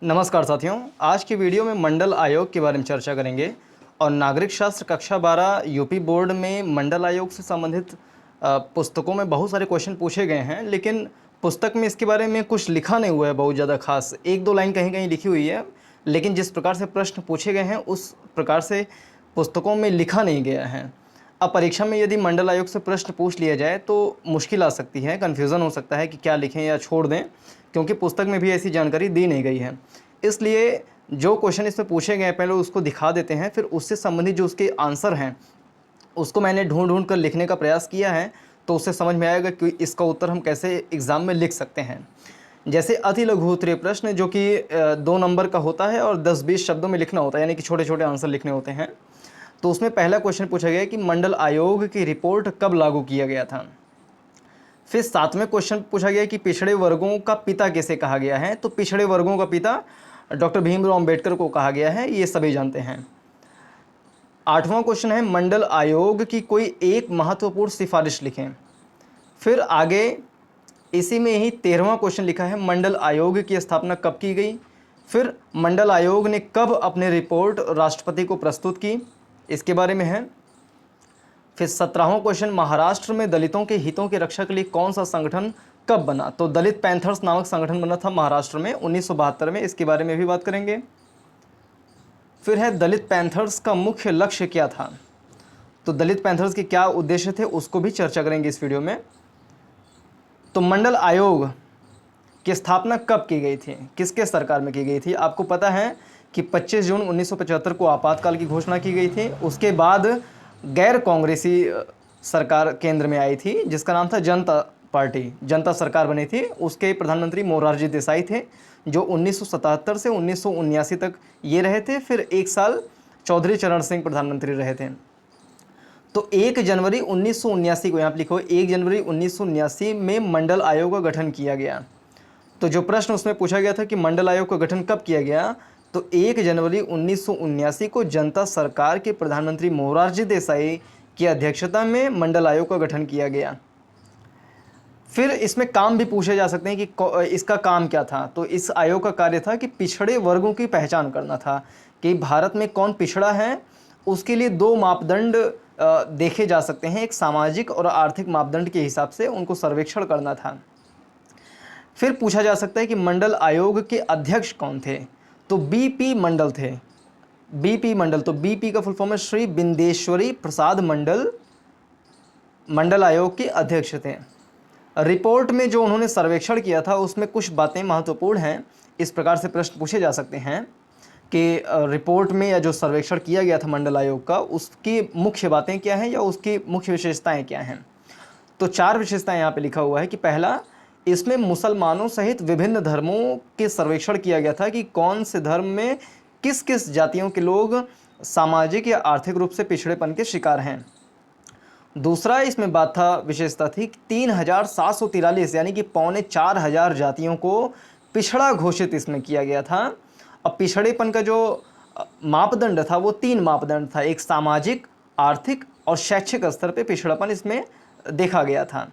नमस्कार साथियों, आज की वीडियो में मंडल आयोग के बारे में चर्चा करेंगे और नागरिक शास्त्र कक्षा 12 यूपी बोर्ड में मंडल आयोग से संबंधित पुस्तकों में बहुत सारे क्वेश्चन पूछे गए हैं, लेकिन पुस्तक में इसके बारे में कुछ लिखा नहीं हुआ है। बहुत ज़्यादा खास एक दो लाइन कहीं कहीं लिखी हुई है, लेकिन जिस प्रकार से प्रश्न पूछे गए हैं उस प्रकार से पुस्तकों में लिखा नहीं गया है। अब परीक्षा में यदि मंडल आयोग से प्रश्न पूछ लिया जाए तो मुश्किल आ सकती है, कन्फ्यूज़न हो सकता है कि क्या लिखें या छोड़ दें, क्योंकि पुस्तक में भी ऐसी जानकारी दी नहीं गई है। इसलिए जो क्वेश्चन इसमें पूछे गए हैं पहले उसको दिखा देते हैं, फिर उससे संबंधित जो उसके आंसर हैं उसको मैंने ढूंढ कर लिखने का प्रयास किया है, तो उससे समझ में आएगा कि इसका उत्तर हम कैसे एग्ज़ाम में लिख सकते हैं। जैसे अति लघु उत्तरीय प्रश्न जो कि 2 नंबर का होता है और 10-20 शब्दों में लिखना होता है, यानी कि छोटे छोटे आंसर लिखने होते हैं। तो उसमें पहला क्वेश्चन पूछा गया कि मंडल आयोग की रिपोर्ट कब लागू किया गया था। फिर 7वें क्वेश्चन पूछा गया कि पिछड़े वर्गों का पिता किसे कहा गया है। तो पिछड़े वर्गों का पिता डॉक्टर भीमराव अंबेडकर को कहा गया है, ये सभी जानते हैं। 8वां क्वेश्चन है मंडल आयोग की कोई एक महत्वपूर्ण सिफारिश लिखें। फिर आगे इसी में ही 13वां क्वेश्चन लिखा है मंडल आयोग की स्थापना कब की गई। फिर मंडल आयोग ने कब अपनी रिपोर्ट राष्ट्रपति को प्रस्तुत की, इसके बारे में है। फिर 17वां क्वेश्चन महाराष्ट्र में दलितों के हितों की रक्षा के लिए कौन सा संगठन कब बना। तो दलित पैंथर्स नामक संगठन बना था महाराष्ट्र में 1972 में, इसके बारे में भी बात करेंगे। फिर है दलित पैंथर्स का मुख्य लक्ष्य क्या था। तो दलित पैंथर्स के क्या उद्देश्य थे उसको भी चर्चा करेंगे इस वीडियो में। तो मंडल आयोग की स्थापना कब की गई थी, किसके सरकार में की गई थी। आपको पता है कि 25 जून 1975 को आपातकाल की घोषणा की गई थी। उसके बाद गैर कांग्रेसी सरकार केंद्र में आई थी जिसका नाम था जनता पार्टी, जनता सरकार बनी थी। उसके प्रधानमंत्री मोरारजी देसाई थे जो 1977 से 1979 तक ये रहे थे। फिर एक साल चौधरी चरण सिंह प्रधानमंत्री रहे थे। तो 1 जनवरी 1979 को यहाँ पर लिखो, 1 जनवरी 1979 में मंडल आयोग का गठन किया गया। तो जो प्रश्न उसमें पूछा गया था कि मंडल आयोग का गठन कब किया गया, तो 1 जनवरी 1979 को जनता सरकार के प्रधानमंत्री मोरारजी देसाई की अध्यक्षता में मंडल आयोग का गठन किया गया। फिर इसमें काम भी पूछे जा सकते हैं कि इसका काम क्या था। तो इस आयोग का कार्य था कि पिछड़े वर्गों की पहचान करना था कि भारत में कौन पिछड़ा है। उसके लिए 2 मापदंड देखे जा सकते हैं, एक सामाजिक और आर्थिक मापदंड के हिसाब से उनको सर्वेक्षण करना था। फिर पूछा जा सकता है कि मंडल आयोग के अध्यक्ष कौन थे। तो बीपी मंडल थे, बीपी मंडल। तो बीपी का फुल फॉर्म है श्री बिंदेश्वरी प्रसाद मंडल, मंडल आयोग के अध्यक्ष थे। रिपोर्ट में जो उन्होंने सर्वेक्षण किया था उसमें कुछ बातें महत्वपूर्ण हैं। इस प्रकार से प्रश्न पूछे जा सकते हैं कि रिपोर्ट में या जो सर्वेक्षण किया गया था मंडल आयोग का, उसकी मुख्य बातें क्या हैं या उसकी मुख्य विशेषताएं क्या हैं। तो 4 विशेषताएं यहाँ पे लिखा हुआ है कि पहला, इसमें मुसलमानों सहित विभिन्न धर्मों के सर्वेक्षण किया गया था कि कौन से धर्म में किस किस जातियों के लोग सामाजिक या आर्थिक रूप से पिछड़ेपन के शिकार हैं। दूसरा, इसमें बात था, विशेषता थी 3743 यानी कि 4500 जातियों को पिछड़ा घोषित इसमें किया गया था। अब पिछड़ेपन का जो मापदंड था वो 3 मापदंड था, एक सामाजिक, आर्थिक और शैक्षिक स्तर पे पिछड़ापन इसमें देखा गया था।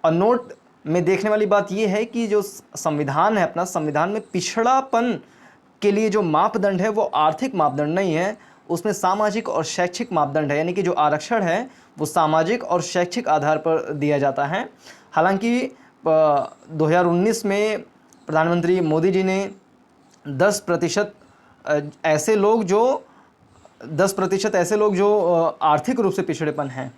और नोट में देखने वाली बात यह है कि जो संविधान है अपना, संविधान में पिछड़ापन के लिए जो मापदंड है वो आर्थिक मापदंड नहीं है, उसमें सामाजिक और शैक्षिक मापदंड है, यानी कि जो आरक्षण है वो सामाजिक और शैक्षिक आधार पर दिया जाता है। हालांकि 2019 में प्रधानमंत्री मोदी जी ने 10% ऐसे लोग जो आर्थिक रूप से पिछड़ेपन हैं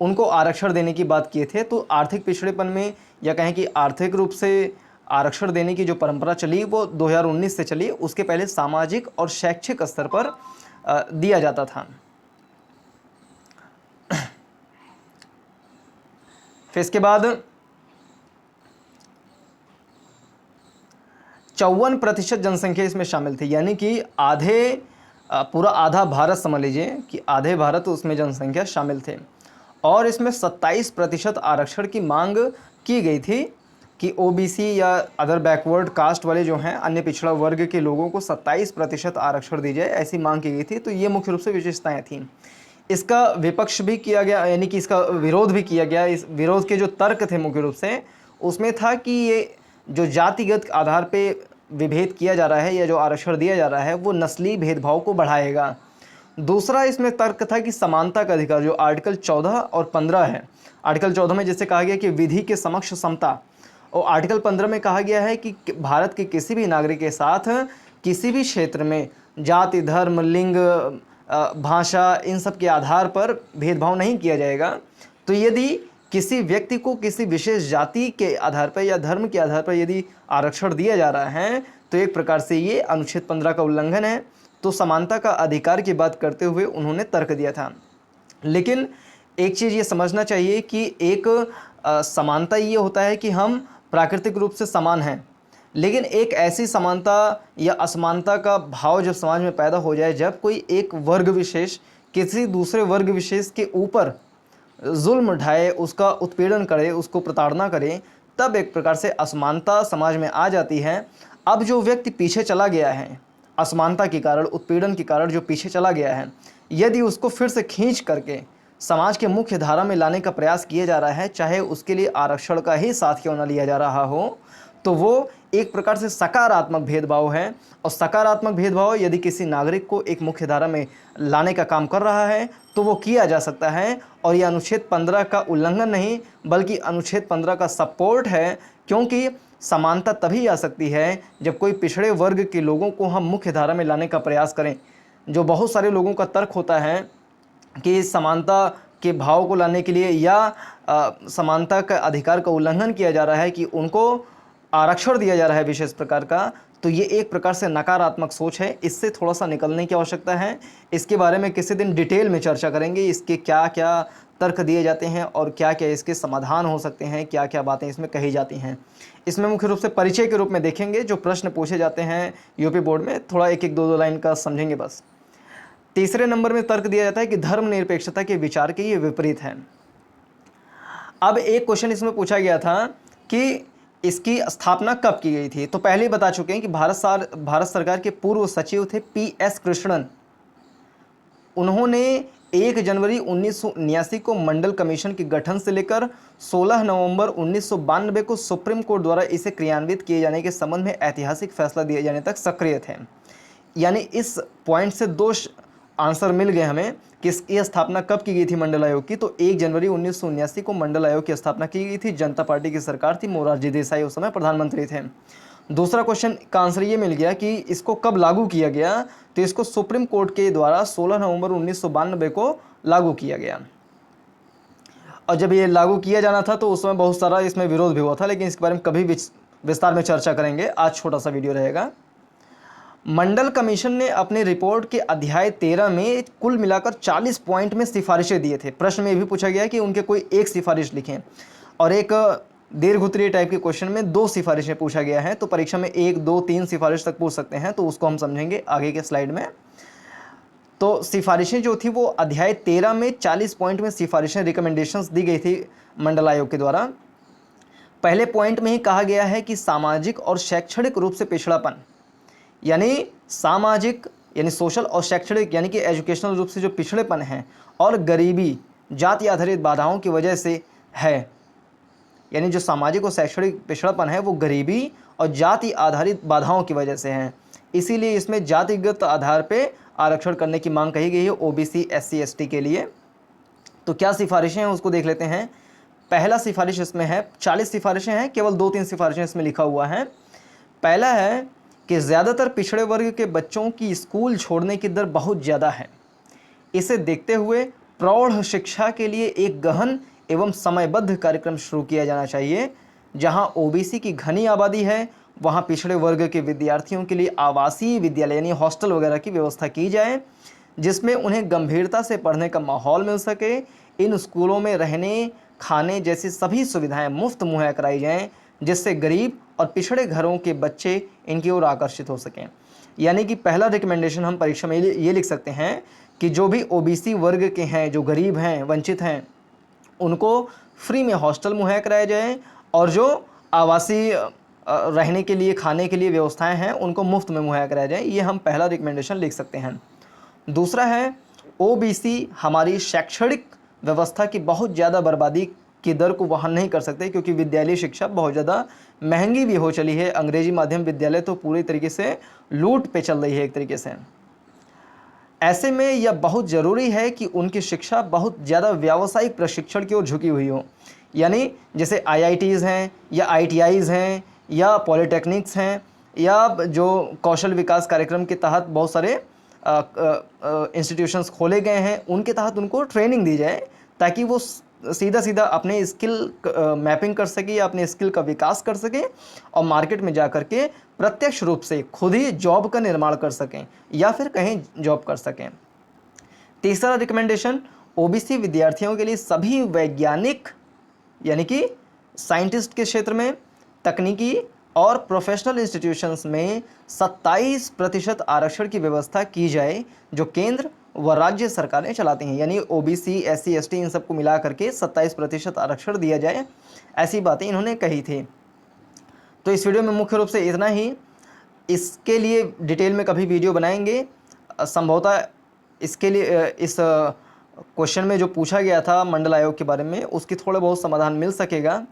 उनको आरक्षण देने की बात किए थे। तो आर्थिक पिछड़ेपन में या कहें कि आर्थिक रूप से आरक्षण देने की जो परंपरा चली वो 2019 से चली, उसके पहले सामाजिक और शैक्षिक स्तर पर दिया जाता था। फिर इसके बाद 54% जनसंख्या इसमें शामिल थी, यानी कि पूरा आधा भारत समझ लीजिए कि आधे भारत उसमें जनसंख्या शामिल थे। और इसमें 27% आरक्षण की मांग की गई थी कि ओबीसी या अदर बैकवर्ड कास्ट वाले जो हैं, अन्य पिछड़ा वर्ग के लोगों को 27% आरक्षण दी जाए, ऐसी मांग की गई थी। तो ये मुख्य रूप से विशेषताएं थीं। इसका विपक्ष भी किया गया, यानी कि इसका विरोध भी किया गया। इस विरोध के जो तर्क थे मुख्य रूप से उसमें था कि ये जो जातिगत आधार पे विभेद किया जा रहा है या जो आरक्षण दिया जा रहा है वो नस्लीय भेदभाव को बढ़ाएगा। दूसरा इसमें तर्क था कि समानता का अधिकार जो आर्टिकल 14 और 15 है, आर्टिकल 14 में जैसे कहा गया कि विधि के समक्ष समता, और आर्टिकल 15 में कहा गया है कि भारत के किसी भी नागरिक के साथ किसी भी क्षेत्र में जाति, धर्म, लिंग, भाषा, इन सब के आधार पर भेदभाव नहीं किया जाएगा। तो यदि किसी व्यक्ति को किसी विशेष जाति के आधार पर या धर्म के आधार पर यदि आरक्षण दिया जा रहा है तो एक प्रकार से ये अनुच्छेद 15 का उल्लंघन है। तो समानता का अधिकार की बात करते हुए उन्होंने तर्क दिया था। लेकिन एक चीज़ ये समझना चाहिए कि एक समानता ये होता है कि हम प्राकृतिक रूप से समान हैं, लेकिन एक ऐसी समानता या असमानता का भाव जब समाज में पैदा हो जाए, जब कोई एक वर्ग विशेष किसी दूसरे वर्ग विशेष के ऊपर जुल्म ढाए, उसका उत्पीड़न करे, उसको प्रताड़ना करे, तब एक प्रकार से असमानता समाज में आ जाती है। अब जो व्यक्ति पीछे चला गया है, असमानता के कारण, उत्पीड़न के कारण जो पीछे चला गया है, यदि उसको फिर से खींच करके समाज के मुख्य धारा में लाने का प्रयास किया जा रहा है, चाहे उसके लिए आरक्षण का ही साथ क्यों न लिया जा रहा हो, तो वो एक प्रकार से सकारात्मक भेदभाव है। और सकारात्मक भेदभाव यदि किसी नागरिक को एक मुख्य धारा में लाने का काम कर रहा है तो वो किया जा सकता है। और ये अनुच्छेद 15 का उल्लंघन नहीं बल्कि अनुच्छेद 15 का सपोर्ट है, क्योंकि समानता तभी आ सकती है जब कोई पिछड़े वर्ग के लोगों को हम मुख्य धारा में लाने का प्रयास करें। जो बहुत सारे लोगों का तर्क होता है कि समानता के भाव को लाने के लिए या समानता का अधिकार का उल्लंघन किया जा रहा है कि उनको आरक्षण दिया जा रहा है विशेष प्रकार का, तो ये एक प्रकार से नकारात्मक सोच है। इससे थोड़ा सा निकलने की आवश्यकता है। इसके बारे में किसी दिन डिटेल में चर्चा करेंगे, इसके क्या क्या तर्क दिए जाते हैं और क्या क्या इसके समाधान हो सकते हैं, क्या क्या बातें इसमें कही जाती हैं। इसमें मुख्य रूप से परिचय के रूप में देखेंगे, जो प्रश्न पूछे जाते हैं यूपी बोर्ड में, थोड़ा एक एक दो लाइन का समझेंगे बस। तीसरे नंबर में तर्क दिया जाता है कि धर्मनिरपेक्षता के विचार के ये विपरीत है। अब एक क्वेश्चन इसमें पूछा गया था कि इसकी स्थापना कब की गई थी। तो पहले ही बता चुके हैं कि भारत सरकार के पूर्व सचिव थे PS कृष्णन। उन्होंने 1 जनवरी 1979 को मंडल कमीशन के गठन से लेकर 16 नवंबर 1992 को सुप्रीम कोर्ट द्वारा इसे क्रियान्वित किए जाने के संबंध में ऐतिहासिक फैसला दिए जाने तक सक्रिय थे। यानी इस पॉइंट से दो आंसर मिल गए हमें कि इसकी स्थापना कब की गई थी मंडल आयोग की। तो 1 जनवरी 1979 को मंडल आयोग की स्थापना की गई थी। जनता पार्टी की सरकार थी, मोरारजी देसाई उस समय प्रधानमंत्री थे। दूसरा क्वेश्चन का आंसर ये मिल गया कि इसको कब लागू किया गया। तो इसको सुप्रीम कोर्ट के द्वारा 16 नवंबर 1992 को लागू किया गया। और जब ये लागू किया जाना था तो उस समय बहुत सारा इसमें विरोध भी हुआ था, लेकिन इसके बारे में कभी विस्तार में चर्चा करेंगे। आज छोटा सा वीडियो रहेगा। मंडल कमीशन ने अपनी रिपोर्ट के अध्याय 13 में कुल मिलाकर 40 पॉइंट में सिफारिशें दिए थे। प्रश्न में भी पूछा गया कि उनके कोई एक सिफारिश लिखें, और एक दीर्घ उत्तरीय टाइप के क्वेश्चन में 2 सिफारिशें पूछा गया है। तो परीक्षा में 1, 2, 3 सिफारिश तक पूछ सकते हैं, तो उसको हम समझेंगे आगे के स्लाइड में। तो सिफारिशें जो थी वो अध्याय 13 में 40 पॉइंट में सिफारिशें, रिकमेंडेशंस दी गई थी मंडल आयोग के द्वारा। पहले पॉइंट में ही कहा गया है कि सामाजिक और शैक्षणिक रूप से पिछड़ापन, यानी सामाजिक यानी सोशल और शैक्षणिक यानी कि एजुकेशनल रूप से जो पिछड़ेपन है और गरीबी, जाति आधारित बाधाओं की वजह से है। यानी जो सामाजिक और शैक्षणिक पिछड़ापन है वो गरीबी और जाति आधारित बाधाओं की वजह से है। इसीलिए इसमें जातिगत आधार पे आरक्षण करने की मांग कही गई है OBC SC ST के लिए। तो क्या सिफारिशें हैं उसको देख लेते हैं। पहला सिफारिश इसमें है, 40 सिफारिशें हैं, केवल 2-3 सिफारिशें इसमें लिखा हुआ है। पहला है कि ज़्यादातर पिछड़े वर्ग के बच्चों की स्कूल छोड़ने की दर बहुत ज़्यादा है। इसे देखते हुए प्रौढ़ शिक्षा के लिए एक गहन एवं समयबद्ध कार्यक्रम शुरू किया जाना चाहिए। जहां OBC की घनी आबादी है वहां पिछड़े वर्ग के विद्यार्थियों के लिए आवासीय विद्यालय यानी हॉस्टल वगैरह की व्यवस्था की जाए, जिसमें उन्हें गंभीरता से पढ़ने का माहौल मिल सके। इन स्कूलों में रहने, खाने जैसी सभी सुविधाएं मुफ्त मुहैया कराई जाएं, जिससे गरीब और पिछड़े घरों के बच्चे इनकी ओर आकर्षित हो सकें। यानी कि पहला रिकमेंडेशन हम परीक्षा में ये लिख सकते हैं कि जो भी OBC वर्ग के हैं, जो गरीब हैं, वंचित हैं, उनको फ्री में हॉस्टल मुहैया कराया जाए, और जो आवासीय रहने के लिए, खाने के लिए व्यवस्थाएं हैं उनको मुफ्त में मुहैया कराया जाए। ये हम पहला रिकमेंडेशन लिख सकते हैं। दूसरा है OBC हमारी शैक्षणिक व्यवस्था की बहुत ज़्यादा बर्बादी की दर को वहन नहीं कर सकते, क्योंकि विद्यालय शिक्षा बहुत ज़्यादा महंगी भी हो चली है। अंग्रेजी माध्यम विद्यालय तो पूरी तरीके से लूट पे चल रही है एक तरीके से। ऐसे में यह बहुत ज़रूरी है कि उनकी शिक्षा बहुत ज़्यादा व्यावसायिक प्रशिक्षण की ओर झुकी हुई हो। यानी जैसे आईआईटीज़ हैं या आईटीआईज़ हैं या पॉलिटेक्निक्स हैं या जो कौशल विकास कार्यक्रम के तहत बहुत सारे इंस्टीट्यूशंस खोले गए हैं, उनके तहत उनको ट्रेनिंग दी जाए, ताकि वो सीधा सीधा अपने स्किल मैपिंग कर सके या अपने स्किल का विकास कर सकें और मार्केट में जा कर के प्रत्यक्ष रूप से खुद ही जॉब का निर्माण कर सकें या फिर कहीं जॉब कर सकें। तीसरा रिकमेंडेशन, ओबीसी विद्यार्थियों के लिए सभी वैज्ञानिक यानी कि साइंटिस्ट के क्षेत्र में, तकनीकी और प्रोफेशनल इंस्टीट्यूशंस में 27% आरक्षण की व्यवस्था की जाए, जो केंद्र व राज्य सरकारें चलाती हैं। यानी ओबीसी, एससी, एसटी इन सबको मिला करके 27% आरक्षण दिया जाए, ऐसी बातें इन्होंने कही थी। तो इस वीडियो में मुख्य रूप से इतना ही। इसके लिए डिटेल में कभी वीडियो बनाएंगे। संभवतः इसके लिए इस क्वेश्चन में जो पूछा गया था मंडल आयोग के बारे में, उसकी थोड़ा बहुत समाधान मिल सकेगा।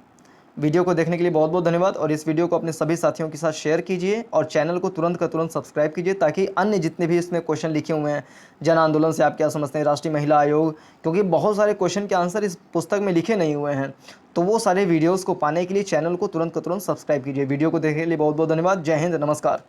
वीडियो को देखने के लिए बहुत बहुत धन्यवाद, और इस वीडियो को अपने सभी साथियों के साथ शेयर कीजिए और चैनल को तुरंत का तुरंत सब्सक्राइब कीजिए, ताकि अन्य जितने भी इसमें क्वेश्चन लिखे हुए हैं, जन आंदोलन से आप क्या समझते हैं, राष्ट्रीय महिला आयोग, क्योंकि बहुत सारे क्वेश्चन के आंसर इस पुस्तक में लिखे नहीं हुए हैं, तो वो सारे वीडियोज़ को पाने के लिए चैनल को तुरंत का तुरंत सब्सक्राइब कीजिए। वीडियो को देखने के लिए बहुत बहुत धन्यवाद। जय हिंद, नमस्कार।